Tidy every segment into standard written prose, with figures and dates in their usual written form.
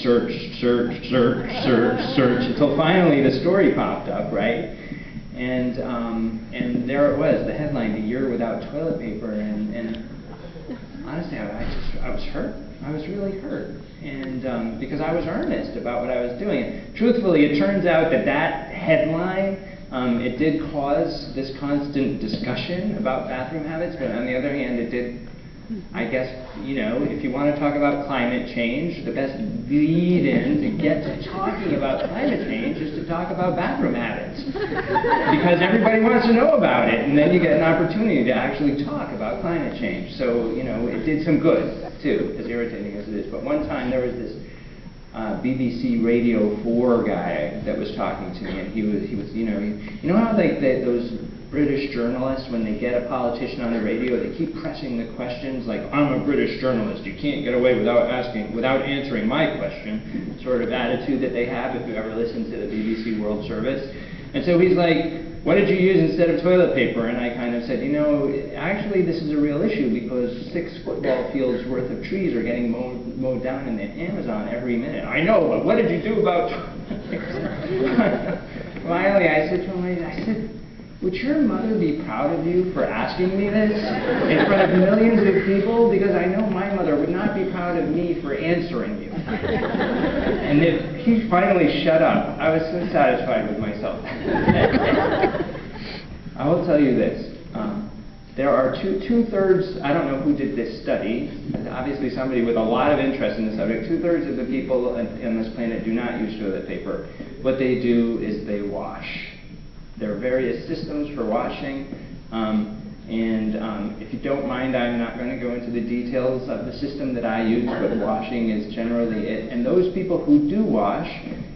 search, until finally the story popped up, right? And there it was, the headline, "A Year Without Toilet Paper," and honestly, I was hurt. I was really hurt, and because I was earnest about what I was doing. And truthfully, it turns out that headline, it did cause this constant discussion about bathroom habits, but on the other hand, it did, I guess, if you want to talk about climate change, the best lead-in to get to talking about climate change is to talk about bathroom habits. Because everybody wants to know about it, and then you get an opportunity to actually talk about climate change. So, it did some good, too, as irritating as it is. But one time there was this BBC Radio 4 guy that was talking to me, and he was how like those British journalists, when they get a politician on the radio, they keep pressing the questions like, "I'm a British journalist, you can't get away without answering my question," sort of attitude that they have if you ever listen to the BBC World Service. And so he's like, "What did you use instead of toilet paper?" And I kind of said, actually this is a real issue because 6 football fields worth of trees are getting mowed down in the Amazon every minute. "I know, but what did you do about toilet paper?" Finally, I said to him, "Would your mother be proud of you for asking me this in front of millions of people? Because I know my mother would not be proud of me for answering you." And he finally shut up. I was so satisfied with myself. I will tell you this. There are two-thirds, I don't know who did this study, obviously somebody with a lot of interest in the subject, 2/3 of the people on this planet do not use toilet paper. What they do is they wash. There are various systems for washing, and if you don't mind, I'm not going to go into the details of the system that I use, but washing is generally it. And those people who do wash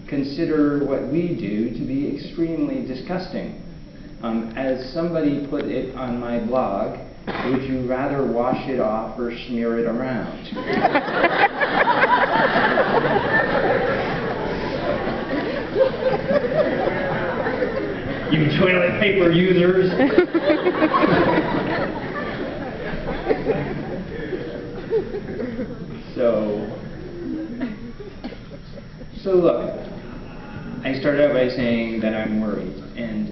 consider what we do to be extremely disgusting. As somebody put it on my blog, would you rather wash it off or smear it around? You toilet paper users. So look, I started out by saying that I'm worried, and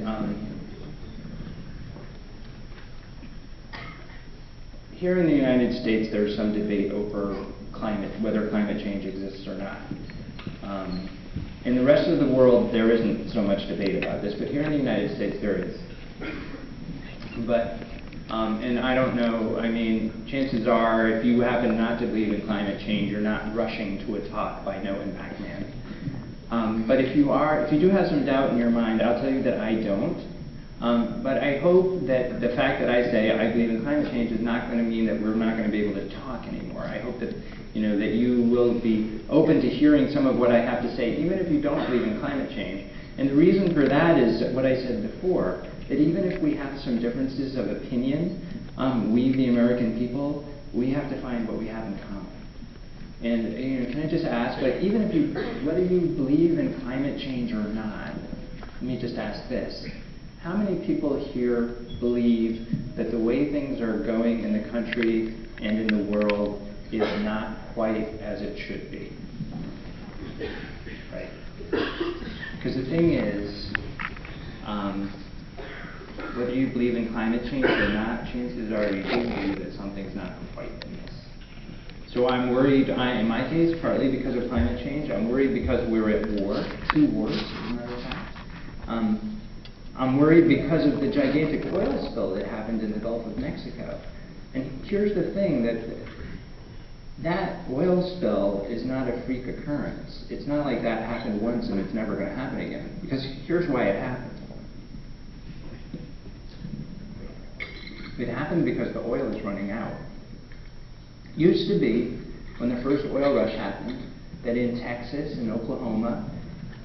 here in the United States there's some debate over whether climate change exists or not. In the rest of the world, there isn't so much debate about this, but here in the United States, there is. But, and I don't know, chances are, if you happen not to believe in climate change, you're not rushing to a talk by No Impact Man. But if you do have some doubt in your mind, I'll tell you that I don't. But I hope that the fact that I say I believe in climate change is not going to mean that we're not going to be able to talk anymore. I hope that that you will be open to hearing some of what I have to say, even if you don't believe in climate change. And the reason for that is what I said before, that even if we have some differences of opinion, we, the American people, we have to find what we have in common. And can I just ask, even if whether you believe in climate change or not, let me just ask this. How many people here believe that the way things are going in the country and in the world is not quite as it should be? Right? Because the thing is, whether you believe in climate change or not, chances are you do believe that something's not quite in this. So I'm worried, in my case, partly because of climate change. I'm worried because we're at war, 2 wars, as a matter of fact. I'm worried because of the gigantic oil spill that happened in the Gulf of Mexico. And here's the thing, that oil spill is not a freak occurrence. It's not like that happened once and it's never going to happen again. Because here's why it happened. It happened because the oil is running out. Used to be, when the first oil rush happened, that in Texas and Oklahoma,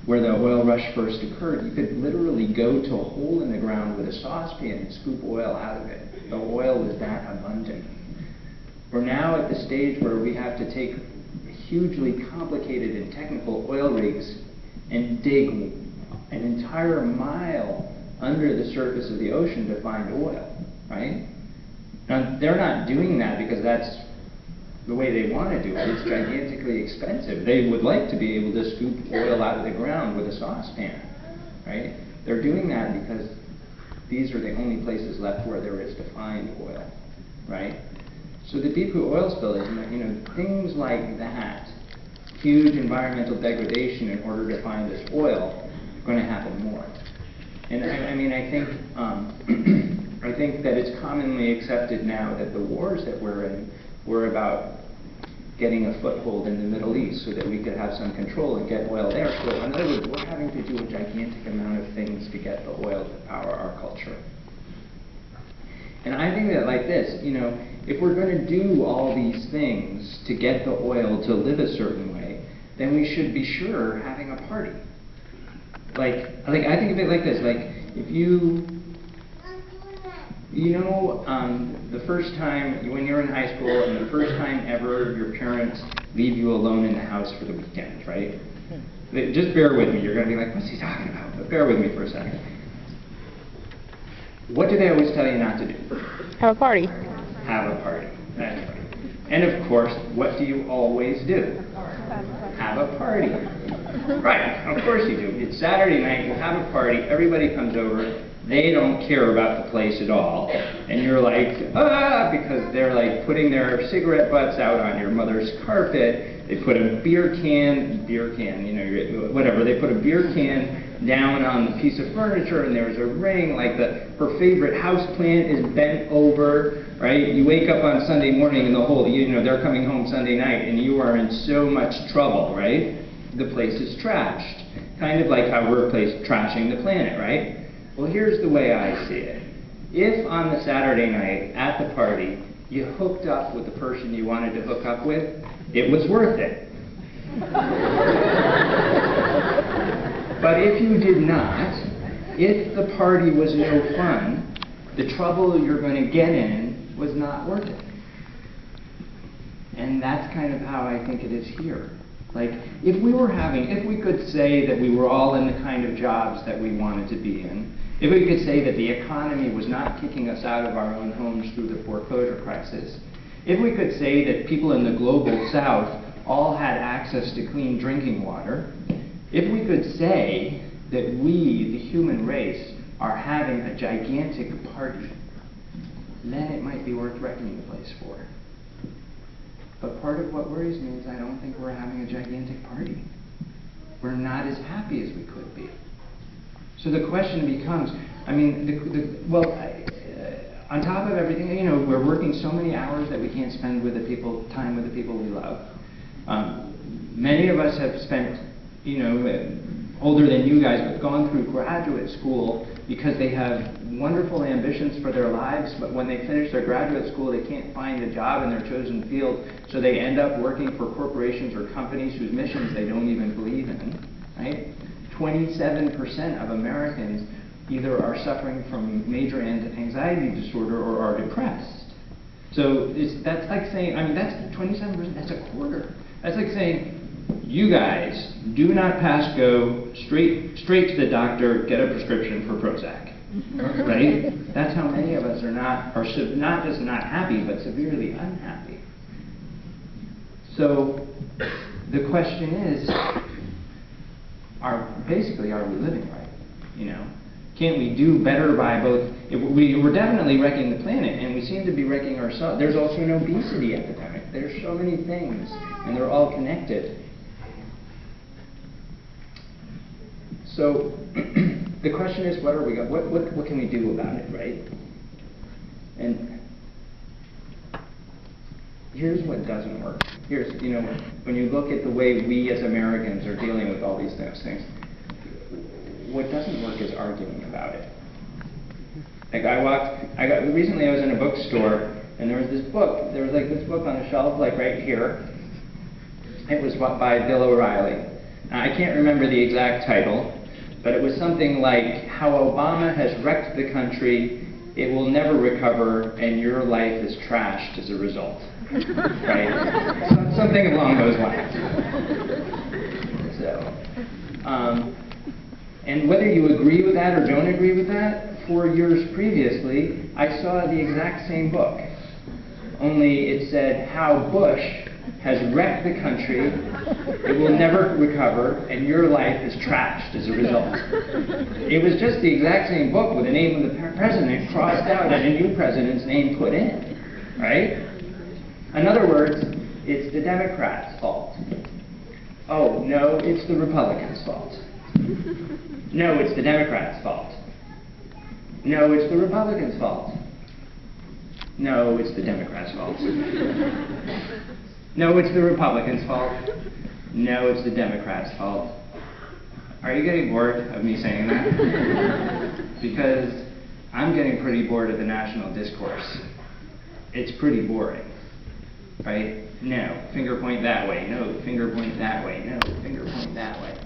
where the oil rush first occurred, you could literally go to a hole in the ground with a saucepan and scoop oil out of it. The oil was that abundant. We're now at the stage where we have to take hugely complicated and technical oil rigs and dig an entire mile under the surface of the ocean to find oil, right? Now, they're not doing that because that's the way they want to do it. It's gigantically expensive. They would like to be able to scoop oil out of the ground with a saucepan, right? They're doing that because these are the only places left where there is to find oil, right? So the deep oil spill is, things like that, huge environmental degradation in order to find this oil, are going to happen more. And I think I think that it's commonly accepted now that the wars that we're in were about getting a foothold in the Middle East so that we could have some control and get oil there. So in other words, we're having to do a gigantic amount of things to get the oil to power our culture. And I think that like this, if we're going to do all these things to get the oil to live a certain way, then we should be sure having a party. Like I think of it like this, like if the first time, when you're in high school, and the first time ever your parents leave you alone in the house for the weekend, right? Just bear with me. You're going to be like, what's he talking about? But bear with me for a second. What do they always tell you not to do? Have a party. Have a party. That's right. And of course, what do you always do? Have a party. Right, of course you do. It's Saturday night, you have a party, everybody comes over, they don't care about the place at all, and you're like, because they're like putting their cigarette butts out on your mother's carpet, they put a beer can, whatever, they put a beer can down on the piece of furniture, and there's a ring, like her favorite house plant is bent over, right? You wake up on Sunday morning and they're coming home Sunday night, and you are in so much trouble, right? The place is trashed. Kind of like how we're trashing the planet, right? Well, here's the way I see it. If on the Saturday night at the party you hooked up with the person you wanted to hook up with, it was worth it. But if you did not, if the party was no fun, the trouble you're going to get in was not worth it. And that's kind of how I think it is here. Like, if we could say that we were all in the kind of jobs that we wanted to be in, if we could say that the economy was not kicking us out of our own homes through the foreclosure crisis, if we could say that people in the global south all had access to clean drinking water, if we could say that we, the human race, are having a gigantic party, then it might be worth wrecking the place for. But part of what worries me is I don't think we're having a gigantic party. We're not as happy as we could be. So the question becomes, on top of everything, we're working so many hours that we can't spend time with the people we love. Many of us have spent, older than you guys, but gone through graduate school because they have wonderful ambitions for their lives, but when they finish their graduate school, they can't find a job in their chosen field, so they end up working for corporations or companies whose missions they don't even believe in, right? 27% of Americans either are suffering from major anxiety disorder or are depressed. So that's like saying, that's 27%, that's a quarter. That's like saying, you guys do not pass go, straight to the doctor, get a prescription for Prozac. Right? That's how many of us are not just not happy, but severely unhappy. So the question is, are we living right? Can't we do better by both? We're definitely wrecking the planet, and we seem to be wrecking ourselves. There's also an obesity epidemic. There's so many things, and they're all connected. So the question is, what can we do about it, right? And here's what doesn't work. Here's, when you look at the way we as Americans are dealing with all these things, what doesn't work is arguing about it. Like recently I was in a bookstore, and there was this book on the shelf, like right here. It was by Bill O'Reilly. Now, I can't remember the exact title, but it was something like How Obama Has Wrecked the Country, It Will Never Recover, and Your Life is Trashed as a Result. Right? Something along those lines. So, and whether you agree with that or don't agree with that, 4 years previously, I saw the exact same book. only it said how Bush has wrecked the country, it will never recover, and your life is trashed as a result. It was just the exact same book with the name of the president crossed out and a new president's name put in, right? In other words, it's the Democrats' fault. Oh, no, it's the Republicans' fault. No, it's the Democrats' fault. No, it's the Republicans' fault. No, it's the Democrats' fault. No, it's the Republicans' fault. No, it's the Democrats' fault. Are you getting bored of me saying that? Because I'm getting pretty bored of the national discourse. It's pretty boring, right? No, finger point that way. No, finger point that way. No, finger point that way.